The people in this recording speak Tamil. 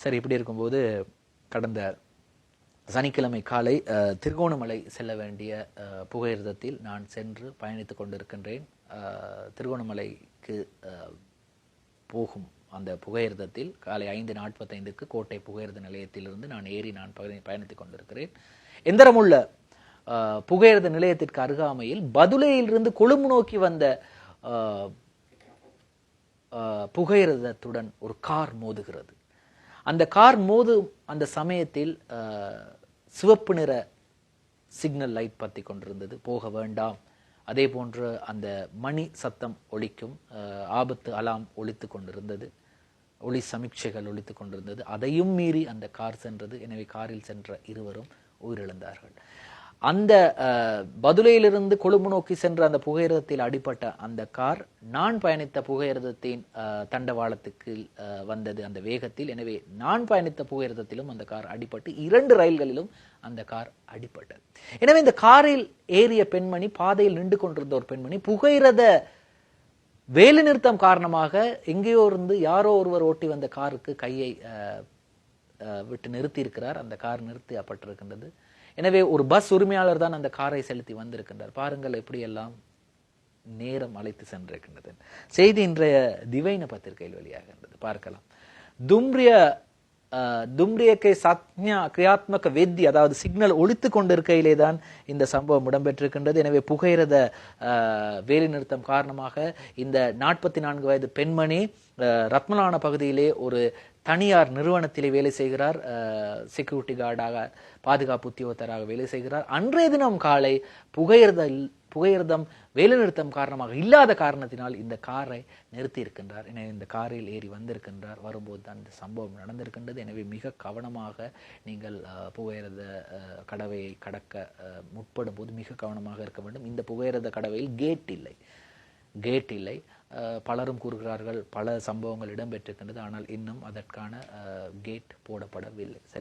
சரி, இப்படி இருக்கும்போது கடந்த சனிக்கிழமை காலை திருகோணமலை செல்ல வேண்டிய புகையிரதத்தில் நான் சென்று பயணித்துக் கொண்டிருக்கின்றேன். திருகோணமலைக்கு போகும் அந்த புகையிரதத்தில் காலை 5:45க்கு கோட்டை புகையிரத நிலையத்திலிருந்து நான் பயணித்துக் கொண்டிருக்கிறேன். எந்திரமுள்ள புகையிரத நிலையத்திற்கு அருகாமையில் பதுளையிலிருந்து கொழும்பு நோக்கி வந்த புகையிரதத்துடன் ஒரு கார் மோதுகிறது. அந்த கார் மோதும் அந்த சமயத்தில் சிவப்பு நிற சிக்னல் லைட் பற்றி கொண்டிருந்தது, போக வேண்டாம். அதே போன்று அந்த மணி சத்தம் ஒலிக்கும், ஆபத்து அலாம் ஒலித்து கொண்டிருந்தது, ஒளி சமீட்சைகள் ஒலித்து கொண்டிருந்தது. அதையும் மீறி அந்த கார் சென்றது. எனவே காரில் சென்ற இருவரும் உயிரிழந்தார்கள். அந்த பதுளையிலிருந்து கொழும்பு நோக்கி சென்ற அந்த புகையிரதத்தில் அடிபட்ட அந்த கார் நான் பயணித்த புகையிரதத்தின் தண்டவாளத்துக்கு வந்தது அந்த வேகத்தில். எனவே நான் பயணித்த புகையிரதத்திலும் அந்த கார் அடிபட்டு 2 ரயில்களிலும் அந்த கார் அடிபட்டது. எனவே இந்த காரில் ஏறிய பெண்மணி, பாதையில் நின்று கொண்டிருந்த ஒரு பெண்மணி, புகையிரத வேலை நிறுத்தம் காரணமாக எங்கேயோ இருந்து யாரோ ஒருவர் ஓட்டி வந்த காருக்கு கையை விட்டு நிறுத்தி இருக்கிறார். அந்த கார் நிறுத்தப்பட்டிருக்கின்றது. எனவே ஒரு பஸ் உரிமையாளர் தான் அந்த காரை செலுத்தி வந்திருக்கின்றார். பாருங்கள் எப்படியெல்லாம் நேரம் அழைத்து சென்றிருக்கின்றது. செய்தி இன்றைய திவைன பத்திரிகையில் வெளியாகின்றது, பார்க்கலாம். தும்ரியக்கை சத்ஞா கிரியாத்மக வெத்தி, அதாவது சிக்னல் ஒழித்து கொண்டிருக்கையிலே தான் இந்த சம்பவம் இடம்பெற்றிருக்கின்றது. எனவே புகையிரத வேலை நிறுத்தம் காரணமாக இந்த 44 வயது பெண்மணி ரத்மலான பகுதியிலே ஒரு தனியார் நிறுவனத்திலே வேலை செய்கிறார். செக்யூரிட்டி கார்டாக, பாதுகாப்பு உத்தியோகத்தராக வேலை செய்கிறார். அன்றைய தினம் காலை புகையிரதம் வேலைநிறுத்தம் காரணமாக இல்லாத காரணத்தினால் இந்த காரை நிறுத்தி இருக்கின்றார். எனவே இந்த காரில் ஏறி வந்திருக்கின்றார். வரும்போது தான் இந்த சம்பவம் நடந்திருக்கின்றது. எனவே மிக கவனமாக நீங்கள் புகையிரத கடவையை கடக்க முற்படும் போது மிக கவனமாக இருக்க வேண்டும். இந்த புகையிரத கடவையில் கேட் இல்லை. பலரும் கூறுகிறார்கள் பல சம்பவங்கள் இடம்பெற்றிருக்கின்றது, ஆனால் இன்னும் அதற்கான கேட் போடப்படவில்லை.